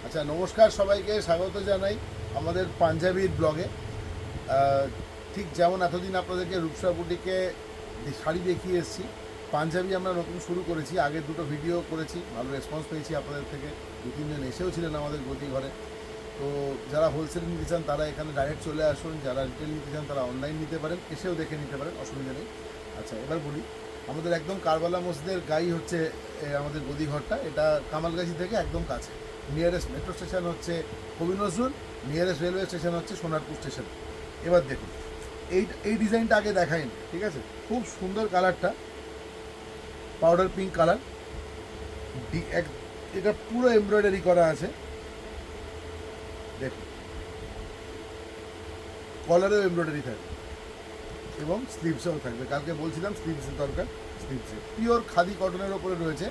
আচ্ছা, নমস্কার সবাইকে, স্বাগত জানাই আমাদের পাঞ্জাবির ব্লগে। ঠিক যেমন এতদিন আপনাদেরকে রূপসা বুটিকে শাড়ি দেখিয়ে এসেছি, পাঞ্জাবি আমরা নতুন শুরু করেছি। আগের দুটো ভিডিও করেছি, ভালো রেসপন্স পেয়েছি আপনাদের থেকে। দু তিনজন এসেও ছিলেন আমাদের গদি ঘরে। তো যারা হোলসেল নিতে চান তারা এখানে ডাইরেক্ট চলে আসুন, যারা রিটেল নিতে চান তারা অনলাইন নিতে পারেন, এসেও দেখে নিতে পারেন, অসুবিধা নেই। আচ্ছা, এবার বলি, আমাদের একদম কারবালা মসজিদের গাই হচ্ছে আমাদের গদিঘরটা। এটা কামালগাছি থেকে একদম কাছে। নিয়ারেস্ট মেট্রো স্টেশন হচ্ছে কবি নজরুল, নিয়ারেস্ট রেলওয়ে স্টেশন হচ্ছে সোনারপুর স্টেশন। এবার দেখুন, এই ডিজাইনটা আগে দেখাইনি, ঠিক আছে? খুব সুন্দর কালারটা, পাউডার পিঙ্ক কালার। এটা পুরো এমব্রয়ডারি করা আছে, দেখুন। কলারেও এমব্রয়ডারি থাকবে এবং স্লিভসেও থাকবে। কালকে বলছিলাম স্লিভসের দরকার, স্লিভসে পিওর খাদি কটনের ওপরে রয়েছে।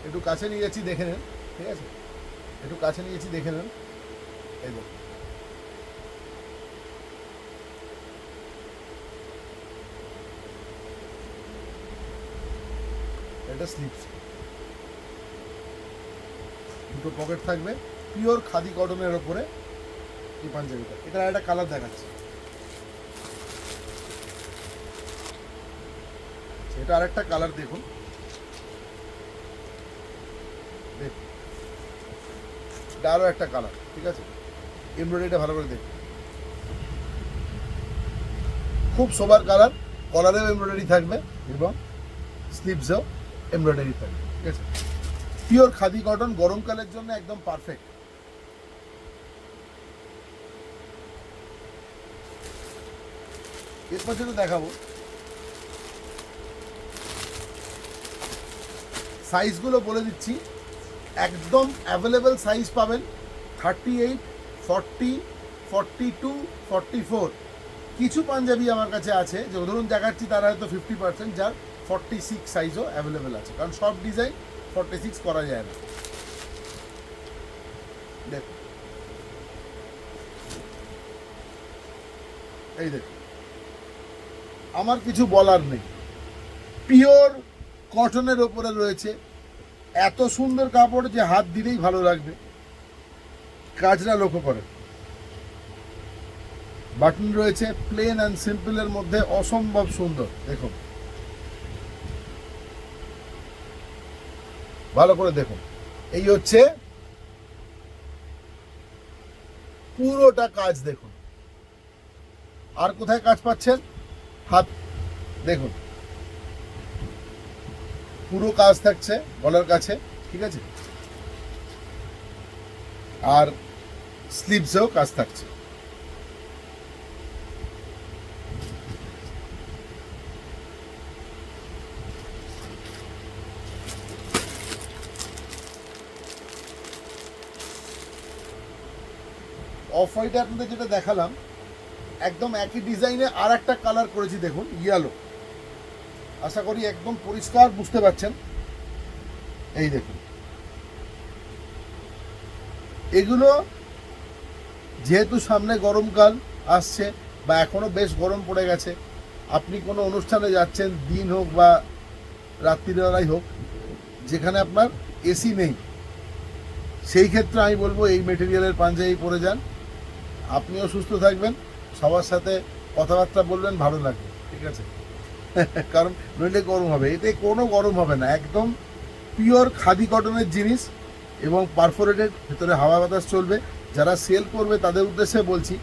একটু কাছে নিয়ে যাচ্ছি, দেখে নেন, ঠিক আছে? একটু কাছে নিয়ে যাচ্ছি, দেখে নেন। এই দেখুন, এটা স্লিভস, দুটো পকেট থাকবে, পিওর খাদি কটনের ওপরে এই পাঞ্জাবিটা। এটা একটা কালার দেখাচ্ছে, এটা আরেকটা কালার দেখুন, দেখুন, এটা আরও একটা কালার, ঠিক আছে? এমব্রয়ডারিটা ভালো করে দেখুন, খুব সোবার কালার। কলারেও এমব্রয়ডারি থাকবে এবং স্লিভসেও এমব্রয়ডারি থাকবে, ঠিক আছে? পিওর খাদি কটন, গরমকালের জন্য একদম পারফেক্ট। এরপর যেটা দেখাবো, সাইজগুলো বলে দিচ্ছি, একদম অ্যাভেলেবেল সাইজ পাবেন 38, 40, 42, 44। কিছু পাঞ্জাবি আমার কাছে আছে, যে ধরুন দেখাচ্ছি, তারা হয়তো 50%, যার 46 সাইজও অ্যাভেলেবেল আছে, কারণ সব ডিজাইন 46 করা যায় না। দেখুন, এই দেখুন, আমার কিছু বলার নেই। পিওর কটনের ওপরে রয়েছে, এত সুন্দর কাপড় যে হাত দিলেই ভালো লাগবে। কাজটা লক্ষ্য করেন, বাটন রয়েছে, প্লেন অ্যান্ড সিম্পলের মধ্যে অসম্ভব সুন্দর। দেখুন, ভালো করে দেখুন, এই হচ্ছে পুরোটা কাজ। দেখুন, আর কোথায় কাজ পাচ্ছেন? হাত দেখুন, পুরো কাজ থাকছে গলার কাছে, ঠিক আছে? আর স্লিভসেও কাজ থাকছে। অফ হোয়াইটে আপনাদের যেটা দেখালাম, একদম একই ডিজাইনে আর একটা কালার করেছি, দেখুন, ইয়েলো। আশা করি একদম পরিষ্কার বুঝতে পারছেন। এই দেখুন, এগুলো যেহেতু সামনে গরমকাল আসছে, বা এখনো বেশ গরম পড়ে গেছে, আপনি কোনো অনুষ্ঠানে যাচ্ছেন, দিন হোক বা রাত্রিবেলায় হোক, যেখানে আপনার এসি নেই, সেই ক্ষেত্রে আমি বলবো এই মেটেরিয়ালের পাঞ্জাবি পরে যান। আপনিও সুস্থ থাকবেন, সবার সাথে কথাবার্তা বলবেন, ভালো লাগবে, ঠিক আছে? কারণ নইলে গরম হবে, এতে কোনো গরম হবে না। একদম পিওর খাদি কটনের জিনিস এবং পারফোরেটেড, ভেতরে হাওয়া বাতাস চলবে। যারা সেল করবে তাদের উদ্দেশ্যে বলছি,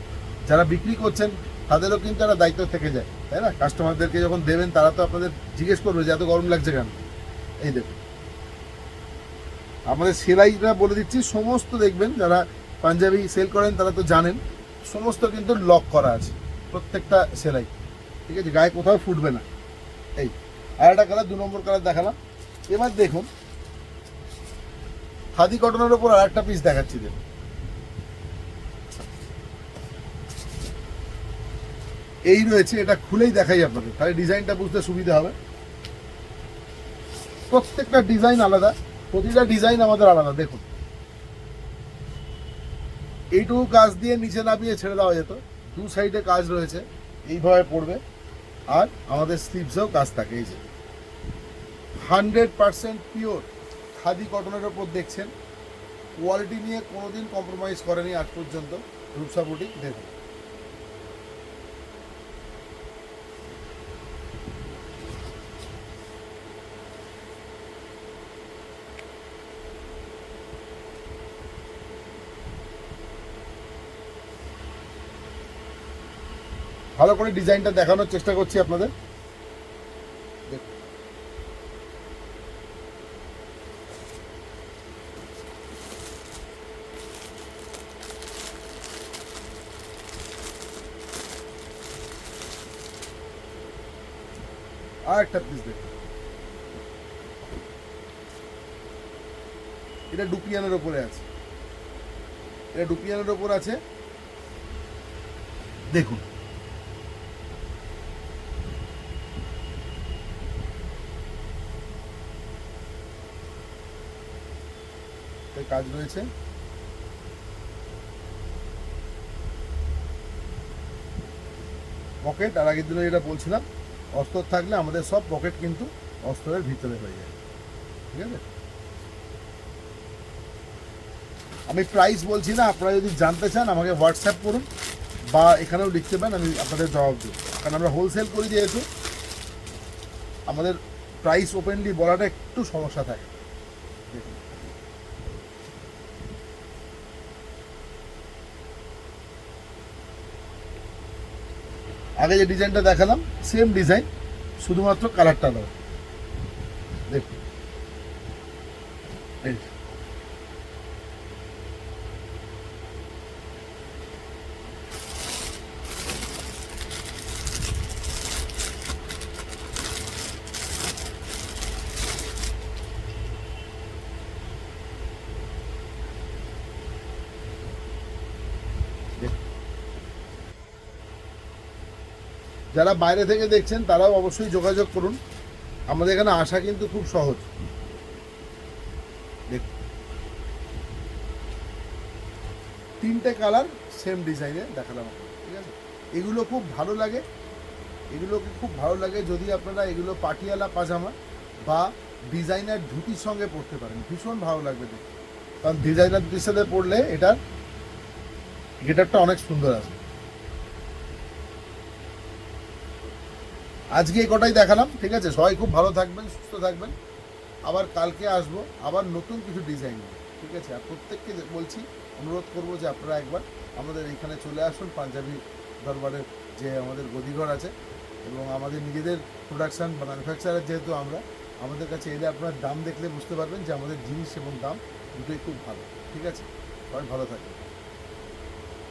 যারা বিক্রি করছেন তাদেরও কিন্তু একটা দায়িত্ব থেকে যায়, তাই না? কাস্টমারদেরকে যখন দেবেন, তারা তো আপনাদের জিজ্ঞেস করবে যে এত গরম লাগছে কেন। এই দেখুন, আমাদের সেলাইটা বলে দিচ্ছি, সমস্ত দেখবেন যারা পাঞ্জাবি সেল করেন তারা তো জানেন, সমস্ত কিন্তু লক করা আছে প্রত্যেকটা সেলাই, ঠিক আছে? গায়ে কোথাও ফুটবে না। এই আর একটা কালার, 2 নম্বর কালার দেখালাম। এবার দেখুন, খাদি কটনের ওপর আর একটা পিস দেখাচ্ছি। দেখুন, এই রয়েছে, এটা খুলেই দেখাই আপনাদের, তাহলে ডিজাইনটা বুঝতে সুবিধা হবে। প্রত্যেকটা ডিজাইন আলাদা, প্রতিটা ডিজাইন আমাদের আলাদা। দেখুন, এইটুকু কাজ দিয়ে নিচে নামিয়ে ছেড়ে দেওয়া যেত, দু সাইডে কাজ রয়েছে, এইভাবে পড়বে। আর আমাদের স্লিভসেও কাজ থাকে। এই যে 100% পিওর খাদি কটনের ওপর দেখছেন, কোয়ালিটি নিয়ে কোনোদিন কম্প্রোমাইজ করেনি আজ পর্যন্ত রূপসা বুটিক। দেখুন ভালো করে ডিজাইনটা দেখানোর চেষ্টা করছি আপনাদের। দেখুন আর একটা পিস দেখুন, এটা ডুপিয়ানের ওপরে আছে, এটা ডুপিয়ানের ওপর আছে। দেখুন কাজ রয়েছে, পকেট। আর আগের দিনে যেটা বলছিলাম, অস্তর থাকলে আমাদের সব পকেট কিন্তু অস্তরের ভিতরে হয়ে যায়, ঠিক আছে। আমি প্রাইস বলছি না, আপনারা যদি জানতে চান আমাকে হোয়াটসঅ্যাপ করুন বা এখানেও লিখতে পারেন, আমি আপনাদের জবাব দেব। কারণ আমরা হোলসেল করি যেহেতু আমাদের প্রাইস ওপেনলি বলাটা একটু সমস্যা থাকে। দেখুন আগে যে ডিজাইনটা দেখালাম সেম ডিজাইন, শুধুমাত্র কালারটা দাও। দেখুন এই যারা বাইরে থেকে দেখছেন তারাও অবশ্যই যোগাযোগ করুন, আমাদের এখানে আসা কিন্তু খুব সহজ। দেখুন তিনটে কালার সেম ডিজাইনে দেখালাম, ঠিক আছে। এগুলো খুব ভালো লাগে, এগুলোকে খুব ভালো লাগে যদি আপনারা এগুলো পাটিয়ালা পাজামা বা ডিজাইনার ধুতির সঙ্গে পরতে পারেন, ভীষণ ভালো লাগবে দেখতে। কারণ ডিজাইনার ধুতির সাথে পরলে এটার গেটারটা অনেক সুন্দর আছে। আজকে এই কটাই দেখালাম, ঠিক আছে। সবাই খুব ভালো থাকবেন, সুস্থ থাকবেন। আবার কালকে আসবো আবার নতুন কিছু ডিজাইন নিয়ে, ঠিক আছে। আর প্রত্যেককে বলছি, অনুরোধ করবো যে আপনারা একবার আমাদের এখানে চলে আসুন, পাঞ্জাবি দরবারের যে আমাদের গদিঘর আছে, এবং আমাদের নিজেদের প্রোডাকশান বা ম্যানুফ্যাকচারার যেহেতু আমরা, আমাদের কাছে এলে আপনার দাম দেখলে বুঝতে পারবেন যে আমাদের জিনিস এবং দাম দুটোই খুব ভালো, ঠিক আছে। সবাই ভালো থাকবেন।